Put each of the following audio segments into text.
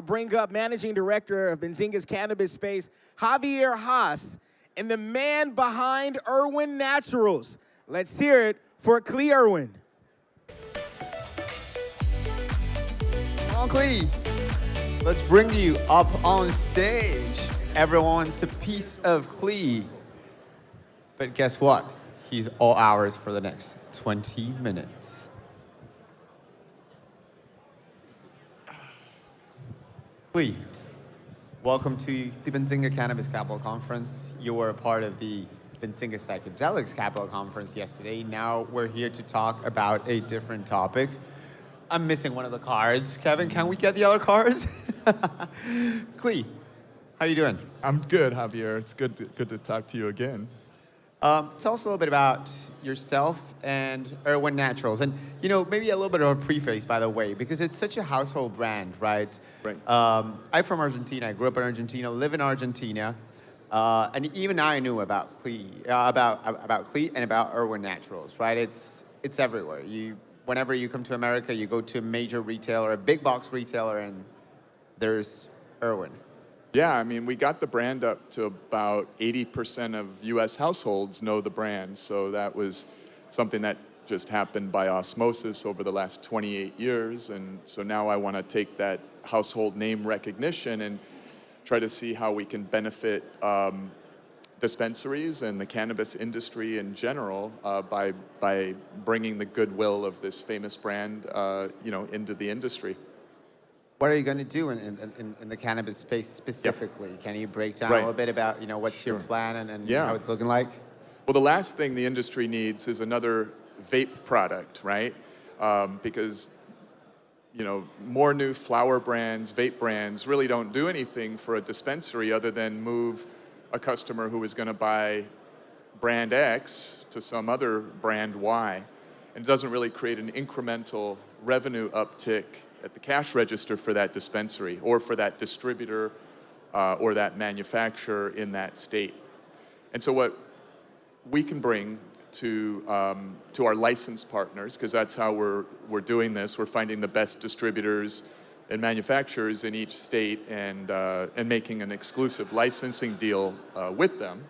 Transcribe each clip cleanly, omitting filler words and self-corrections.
bring up Managing Director of Benzinga's Cannabis Space, Javier Hasse, and the man behind Irwin Naturals. Let's hear it for Klee Irwin. Come on, Klee. Let's bring you up on stage. Everyone's a piece of Klee. But guess what? He's all ours for the next 20 minutes. Klee, welcome to the Benzinga Cannabis Capital Conference. You were a part of the Benzinga Psychedelics Capital Conference yesterday. Now we're here to talk about a different topic. I'm missing one of the cards. Kevin, can we get the other cards? Klee, how you doing? I'm good, Javier. It's good to talk to you again. Tell us a little bit about yourself and Irwin Naturals. And, you know, maybe a little bit of a preface, by the way, because it's such a household brand, right? Right. I'm from Argentina. I grew up in Argentina, live in Argentina. And even I knew about Klee, about Klee and about Irwin Naturals, right? It's everywhere. Whenever you come to America, you go to a major retailer, a big box retailer, and there's Irwin. Yeah, I mean, we got the brand up to about 80% of U.S. households know the brand. So that was something that just happened by osmosis over the last 28 years. And so now I want to take that household name recognition and try to see how we can benefit dispensaries and the cannabis industry in general by bringing the goodwill of this famous brand, into the industry. What are you going to do in the cannabis space specifically? Yep. Can you break down a little bit about, what's your plan and how it's looking like? Well, the last thing the industry needs is another vape product, right? Because, more new flower brands, vape brands really don't do anything for a dispensary other than move a customer who is going to buy brand X to some other brand Y. And it doesn't really create an incremental revenue uptick at the cash register for that dispensary or for that distributor or that manufacturer in that state. And so what we can bring to our licensed partners, because that's how we're doing this, we're finding the best distributors and manufacturers in each state and making an exclusive licensing deal with them.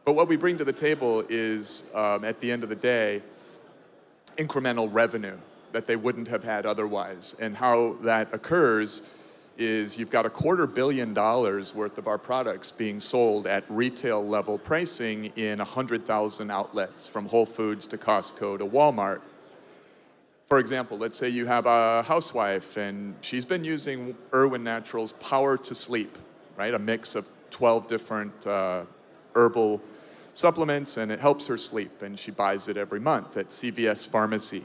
But what we bring to the table is, at the end of the day, incremental revenue that they wouldn't have had otherwise. And how that occurs is you've got $250 million worth of our products being sold at retail level pricing in 100,000 outlets, from Whole Foods to Costco to Walmart. For example, let's say you have a housewife and she's been using Irwin Naturals Power to Sleep, right? A mix of 12 different herbal supplements, and it helps her sleep, and she buys it every month at CVS Pharmacy.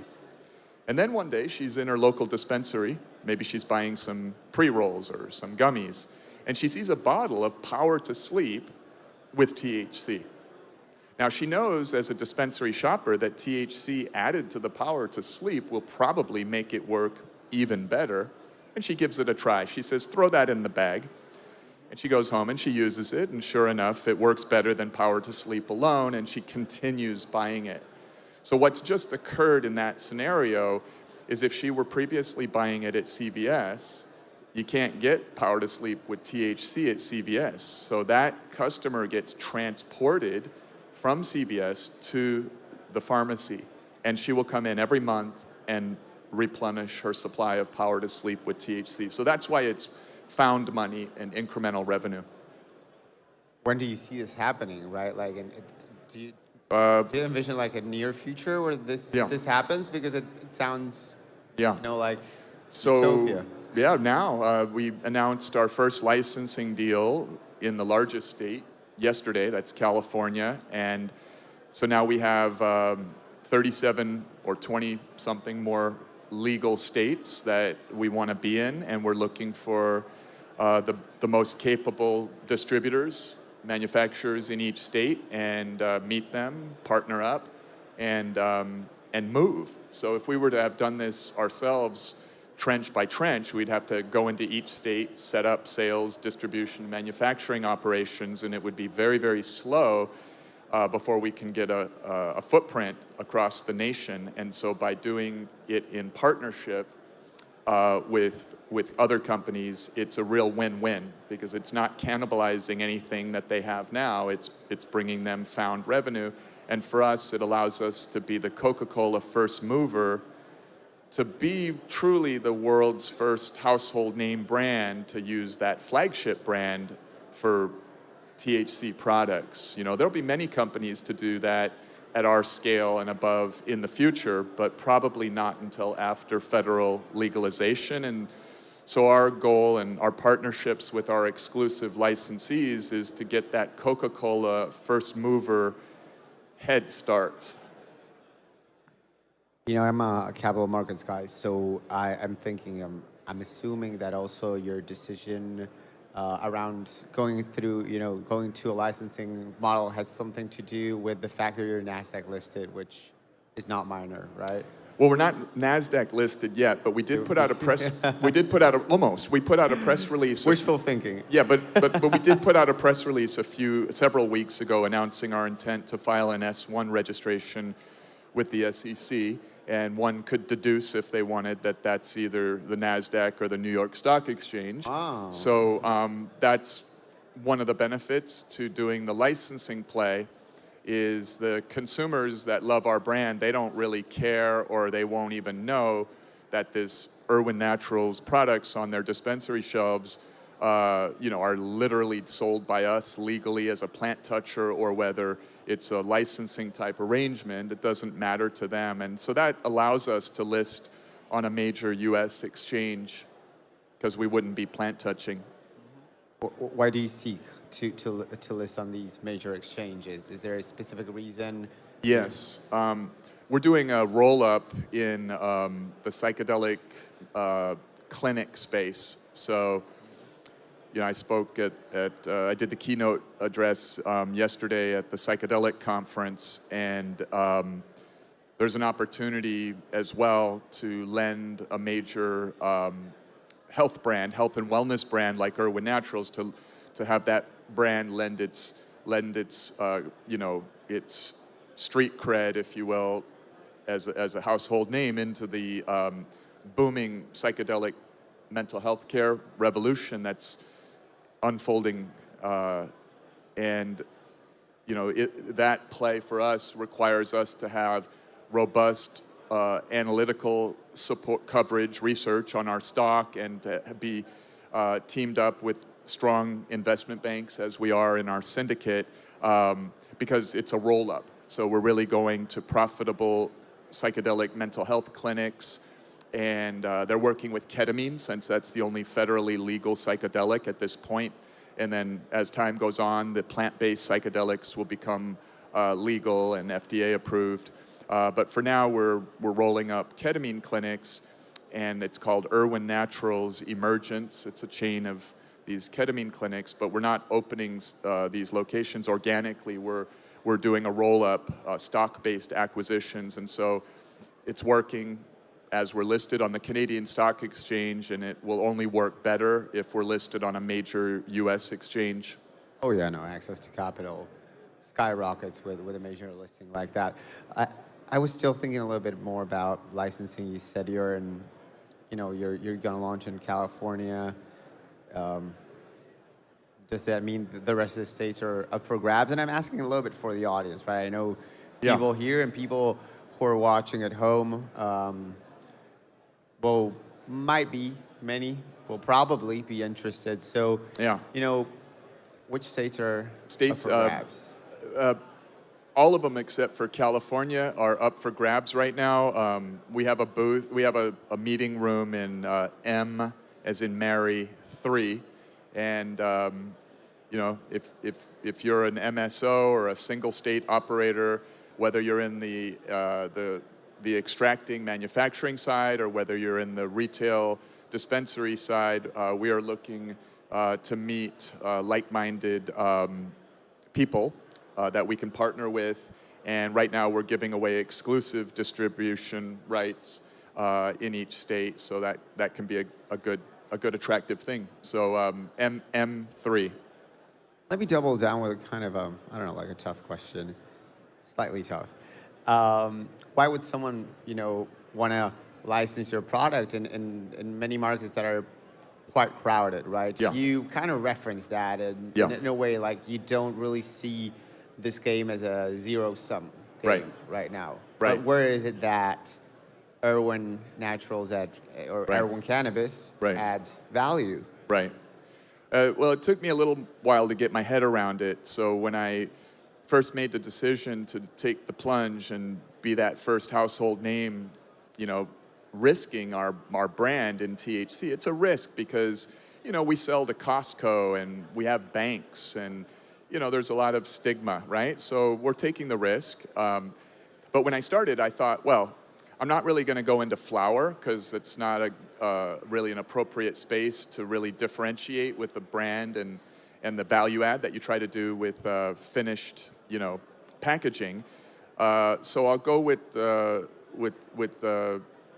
And then one day she's in her local dispensary, maybe she's buying some pre-rolls or some gummies, and she sees a bottle of Power to Sleep with THC. Now she knows as a dispensary shopper that THC added to the Power to Sleep will probably make it work even better, and she gives it a try. She says, throw that in the bag. And she goes home and she uses it, and sure enough, it works better than Power to Sleep alone, and she continues buying it. So what's just occurred in that scenario is if she were previously buying it at CVS, you can't get Power to Sleep with THC at CVS. So that customer gets transported from CVS to the pharmacy, and she will come in every month and replenish her supply of Power to Sleep with THC. So that's why it's found money and incremental revenue. When do you see this happening, right? Like, do you envision like a near future where this happens? Because it sounds, like utopia. Yeah, now we announced our first licensing deal in the largest state yesterday. That's California. And so now we have 37 or 20 something more legal states that we want to be in, and we're looking for the most capable distributors, manufacturers in each state, and meet them, partner up, and move. So if we were to have done this ourselves, trench by trench, we'd have to go into each state, set up sales, distribution, manufacturing operations, and it would be very, very slow before we can get a footprint across the nation. And so by doing it in partnership, with other companies, it's a real win-win because it's not cannibalizing anything that they have now. It's bringing them found revenue, and for us, it allows us to be the Coca-Cola first mover, to be truly the world's first household name brand to use that flagship brand for THC products. You know, there'll be many companies to do that at our scale and above in the future, but probably not until after federal legalization. And so our goal and our partnerships with our exclusive licensees is to get that Coca-Cola first mover head start. You know, I'm a capital markets guy, so I'm thinking, I'm assuming that also your decision around going to a licensing model has something to do with the fact that you're NASDAQ listed, which is not minor, right? Well, we're not NASDAQ listed yet, but we did put out a press. We did put out we put out a press release. Wishful thinking. Yeah, but we did put out a press release several weeks ago announcing our intent to file an S1 registration with the SEC. And one could deduce, if they wanted, that that's either the NASDAQ or the New York Stock Exchange. Oh. So that's one of the benefits to doing the licensing play is the consumers that love our brand, they don't really care or they won't even know that this Irwin Naturals products on their dispensary shelves are literally sold by us legally as a plant toucher, or whether it's a licensing type arrangement. It doesn't matter to them. And so that allows us to list on a major US exchange because we wouldn't be plant touching. Why do you seek to list on these major exchanges? Is there a specific reason? Yes. We're doing a roll-up in the psychedelic clinic space. So, I spoke I did the keynote address yesterday at the psychedelic conference, and there's an opportunity as well to lend a major health and wellness brand like Irwin Naturals to have that brand lend its its street cred, if you will, as a household name into the booming psychedelic mental health care revolution that's unfolding, and that play for us requires us to have robust analytical support, coverage, research on our stock, and to be teamed up with strong investment banks as we are in our syndicate, because it's a roll-up. So we're really going to profitable psychedelic mental health clinics, and they're working with ketamine, since that's the only federally legal psychedelic at this point. And then as time goes on, the plant-based psychedelics will become legal and FDA approved. But for now, we're rolling up ketamine clinics, and it's called Irwin Naturals Emergence. It's a chain of these ketamine clinics, but we're not opening these locations organically. We're doing a roll-up, stock-based acquisitions, and so it's working as we're listed on the Canadian Stock Exchange, and it will only work better if we're listed on a major US exchange. Oh yeah, no, access to capital skyrockets with a major listing like that. I was still thinking a little bit more about licensing. You said you're going to launch in California. Does that mean the rest of the states are up for grabs? And I'm asking a little bit for the audience, right? I know people here and people who are watching at home, many will probably be interested. So, which states are up for grabs? All of them except for California are up for grabs right now. We have a booth, we have a meeting room in M as in Mary 3. And, if you're an MSO or a single state operator, whether you're in the extracting manufacturing side or whether you're in the retail dispensary side, we are looking to meet like-minded people that we can partner with. And right now we're giving away exclusive distribution rights in each state, so that can be a good attractive thing. So M3. Let me double down with a kind of like a tough question, slightly tough. Why would someone, want to license your product in many markets that are quite crowded, right? Yeah. You kind of reference that Yeah. in a way, like you don't really see this game as a zero-sum game right now. Right. But where is it that Irwin Naturals or Right. Irwin Cannabis Right. adds value? Right. Well, it took me a little while to get my head around it. So when I first made the decision to take the plunge and be that first household name, you know, risking our brand in THC, it's a risk because, you know, we sell to Costco and we have banks and, you know, there's a lot of stigma, right? So we're taking the risk. But when I started, I thought, well, I'm not really going to go into flower because it's not really an appropriate space to really differentiate with the brand and the value add that you try to do with finished, you know, packaging. So I'll go with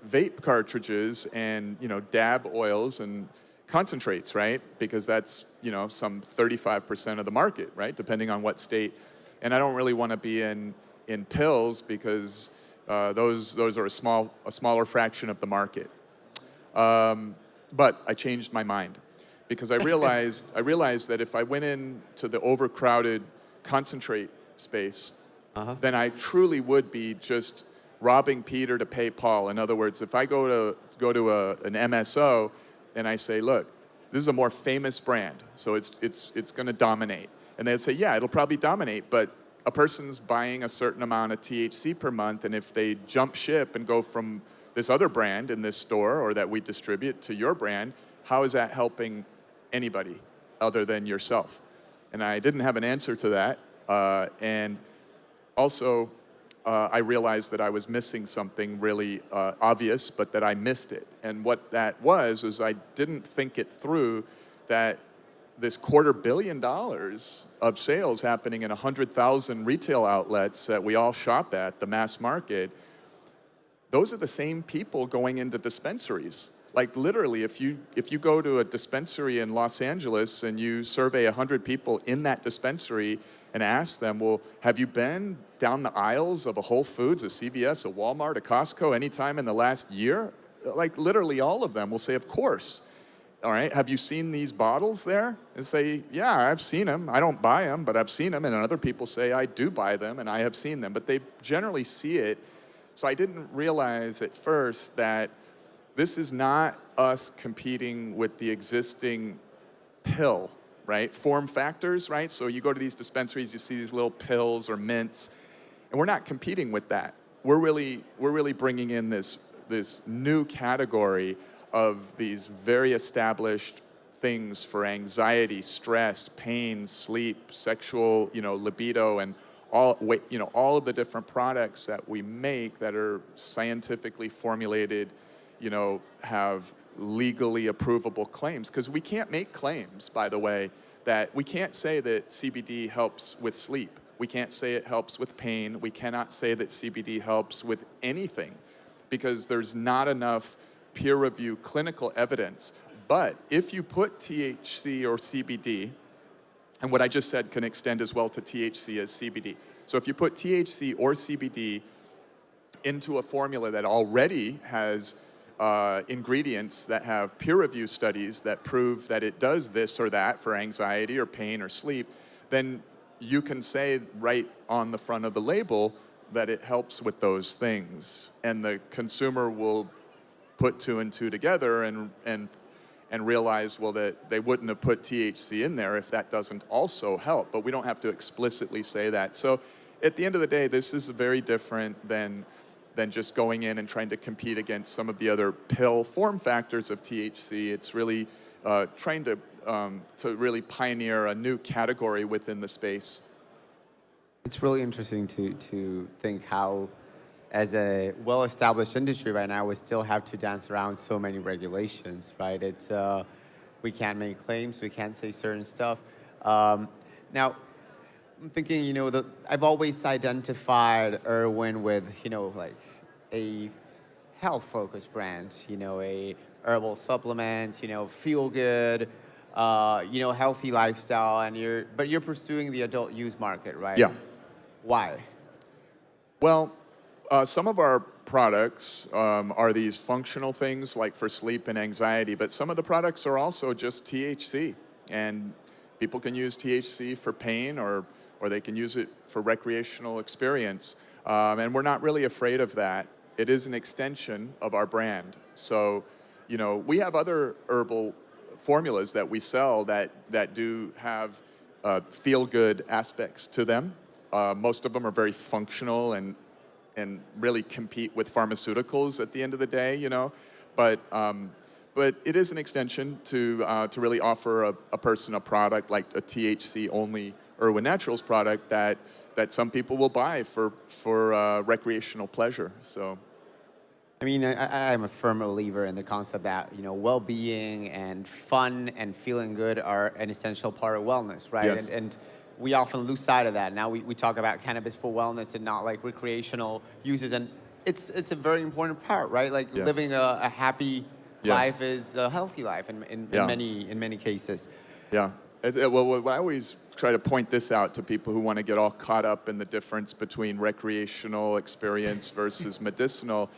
vape cartridges and, you know, dab oils and concentrates, right? Because that's, you know, some 35% of the market, right? Depending on what state. And I don't really want to be in pills because those are a smaller fraction of the market. But I changed my mind because I realized that if I went into the overcrowded concentrate space, then I truly would be just robbing Peter to pay Paul. In other words, if I go to an MSO and I say, look, this is a more famous brand, so it's going to dominate, and they'd say, yeah, it'll probably dominate, but a person's buying a certain amount of THC per month, and if they jump ship and go from this other brand in this store or that we distribute to your brand, how is that helping anybody other than yourself? And I didn't have an answer to that. And also, I realized that I was missing something really obvious, but that I missed it. And what that was I didn't think it through that this $250 million of sales happening in 100,000 retail outlets that we all shop at, the mass market, those are the same people going into dispensaries. Like literally, if you go to a dispensary in Los Angeles and you survey 100 people in that dispensary and ask them, well, have you been down the aisles of a Whole Foods, a CVS, a Walmart, a Costco anytime in the last year? Like literally all of them will say, of course. All right, have you seen these bottles there? And say, yeah, I've seen them. I don't buy them, but I've seen them. And then other people say, I do buy them and I have seen them. But they generally see it. So I didn't realize at first that this is not us competing with the existing pill, right? Form factors, right? So you go to these dispensaries, you see these little pills or mints, and we're not competing with that. We're really bringing in this new category of these very established things for anxiety, stress, pain, sleep, sexual, you know, libido, and all of the different products that we make that are scientifically formulated, you know, have legally approvable claims. Because we can't make claims, by the way, that we can't say that CBD helps with sleep. We can't say it helps with pain. We cannot say that CBD helps with anything because there's not enough peer-reviewed clinical evidence. But if you put THC or CBD, and what I just said can extend as well to THC as CBD. So if you put THC or CBD into a formula that already has ingredients that have peer-reviewed studies that prove that it does this or that for anxiety or pain or sleep, then you can say right on the front of the label that it helps with those things. And the consumer will put two and two together and realize, well, that they wouldn't have put THC in there if that doesn't also help. But we don't have to explicitly say that. So at the end of the day, this is very different than just going in and trying to compete against some of the other pill form factors of THC. It's really trying to really pioneer a new category within the space. It's really interesting to think how, as a well-established industry right now, we still have to dance around so many regulations, right? It's we can't make claims, we can't say certain stuff. Now, I'm thinking, you know, I've always identified Irwin with, you know, like a health-focused brand, you know, a herbal supplement, you know, feel good, you know, healthy lifestyle, but you're pursuing the adult use market, right? Yeah. Why? Well, some of our products are these functional things like for sleep and anxiety, but some of the products are also just THC. And people can use THC for pain or they can use it for recreational experience. And we're not really afraid of that. It is an extension of our brand. So, you know, we have other herbal formulas that we sell that do have feel-good aspects to them. Most of them are very functional and really compete with pharmaceuticals at the end of the day, you know. But it is an extension to really offer a person a product like a THC-only Irwin Naturals product that some people will buy for recreational pleasure. So. I mean, I'm a firm believer in the concept that, you know, well-being and fun and feeling good are an essential part of wellness, right? Yes. And we often lose sight of that. Now we talk about cannabis for wellness and not like recreational uses, and it's a very important part, right? Like Yes. living a happy Yeah. life is a healthy life in Yeah. many cases. Yeah. Well, I always try to point this out to people who want to get all caught up in the difference between recreational experience versus medicinal.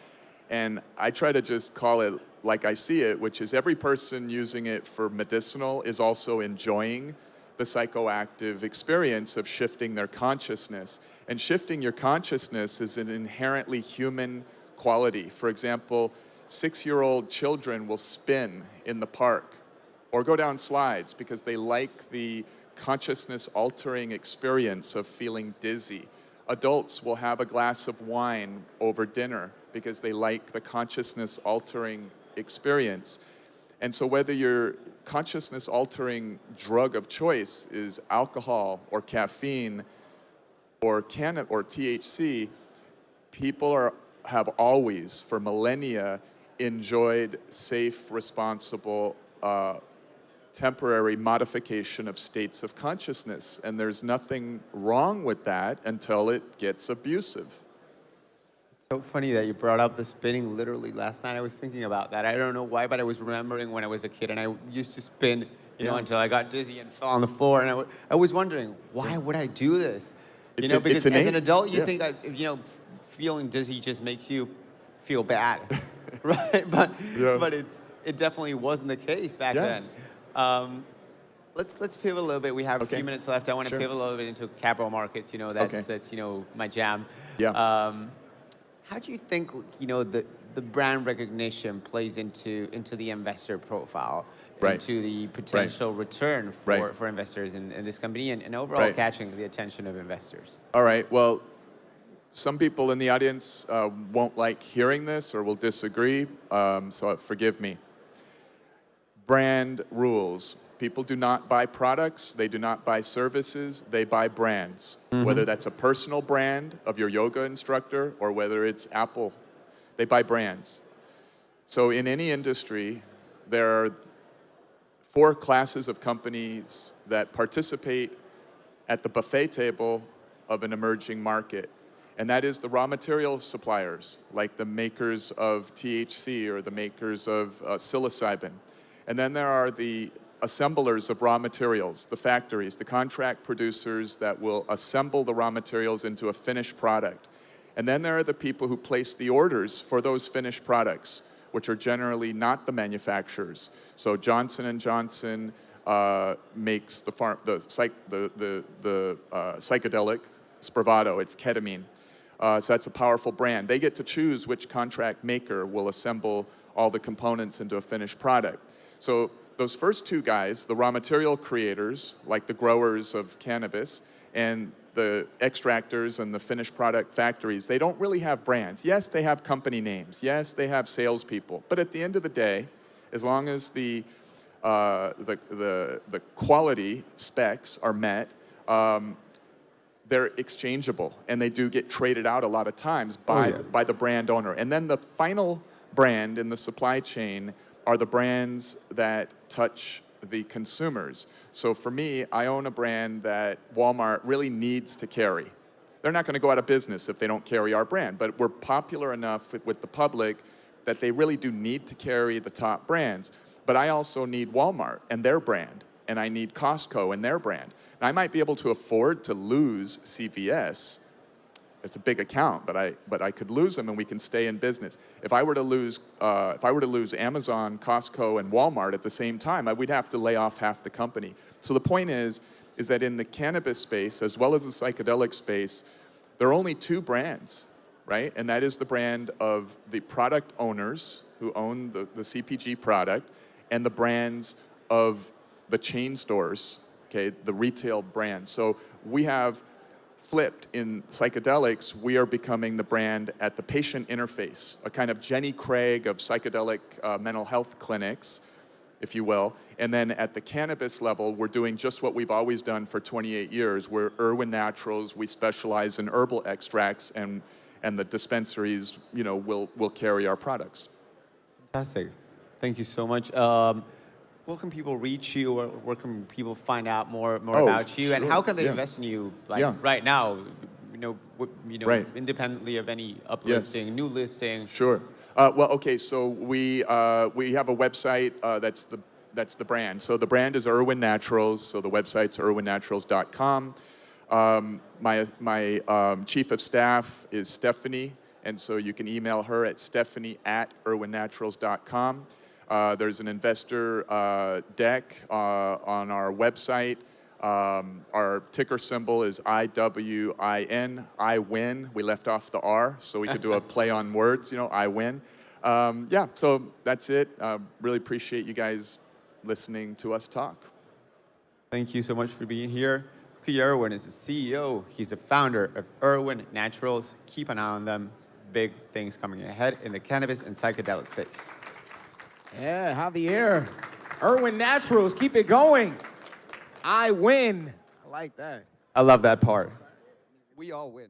And I try to just call it like I see it, which is every person using it for medicinal is also enjoying the psychoactive experience of shifting their consciousness. And shifting your consciousness is an inherently human quality. For example, 6-year-old children will spin in the park or go down slides because they like the consciousness-altering experience of feeling dizzy. Adults will have a glass of wine over dinner because they like the consciousness-altering experience. And so whether your consciousness-altering drug of choice is alcohol or caffeine or THC, people have always, for millennia, enjoyed safe, responsible, temporary modification of states of consciousness. And there's nothing wrong with that until it gets abusive. So funny that you brought up the spinning. Literally last night I was thinking about that. I don't know why, but I was remembering when I was a kid and I used to spin, you know, until I got dizzy and fell on the floor. And I was wondering, why would I do this? You know, because as an adult, you think, you know, feeling dizzy just makes you feel bad, right? But it definitely wasn't the case back then. Let's pivot a little bit. We have a few minutes left. I want to pivot a little bit into capital markets. You know, that's you know, my jam. Yeah. How do you think, you know, the brand recognition plays into the investor profile, into the potential return for investors in this company and overall catching the attention of investors? All right. Well, some people in the audience won't like hearing this or will disagree, so forgive me. Brand rules. People do not buy products, they do not buy services, they buy brands. Mm-hmm. Whether that's a personal brand of your yoga instructor or whether it's Apple, they buy brands. So in any industry, there are 4 classes of companies that participate at the buffet table of an emerging market. And that is the raw material suppliers, like the makers of THC or the makers of psilocybin. And then there are the assemblers of raw materials, the factories, the contract producers that will assemble the raw materials into a finished product. And then there are the people who place the orders for those finished products, which are generally not the manufacturers. So Johnson & Johnson makes the psychedelic Spravato, it's ketamine. So that's a powerful brand. They get to choose which contract maker will assemble all the components into a finished product. So those first 2 guys, the raw material creators, like the growers of cannabis, and the extractors and the finished product factories, they don't really have brands. Yes, they have company names. Yes, they have salespeople. But at the end of the day, as long as the quality specs are met, they're exchangeable, and they do get traded out a lot of times by the brand owner. And then the final brand in the supply chain are the brands that touch the consumers. So for me, I own a brand that Walmart really needs to carry. They're not going to go out of business if they don't carry our brand, but we're popular enough with the public that they really do need to carry the top brands. But I also need Walmart and their brand, and I need Costco and their brand. Now, I might be able to afford to lose CVS, it's a big account, but I could lose them and we can stay in business. If I were to lose Amazon, Costco, and Walmart at the same time, we'd have to lay off half the company. So the point is that in the cannabis space, as well as the psychedelic space, there are only two brands, right? And that is the brand of the product owners who own the CPG product, and the brands of the chain stores, okay, the retail brands. So we have flipped in psychedelics, we are becoming the brand at the patient interface, a kind of Jenny Craig of psychedelic mental health clinics, if you will. And then at the cannabis level, we're doing just what we've always done for 28 years. We're Irwin Naturals, we specialize in herbal extracts, and the dispensaries, you know, will carry our products. Fantastic. Thank you so much. Where can people reach you, or where can people find out more about you, and how can they invest in you, like right now, Right. independently of any uplisting, new listing? Sure. Well, okay. So we have a website that's the brand. So the brand is Irwin Naturals. So the website's irwinnaturals.com. My chief of staff is Stephanie, and so you can email her at stephanie@irwinnaturals.com. There's an investor deck on our website. Our ticker symbol is IWIN, I win. We left off the R, so we could do a play on words, you know, I win. Yeah, so that's it. Really appreciate you guys listening to us talk. Thank you so much for being here. Klee Irwin is the CEO. He's the founder of Irwin Naturals. Keep an eye on them. Big things coming ahead in the cannabis and psychedelic space. Yeah, Javier. Irwin Naturals, keep it going. I win. I like that. I love that part. We all win.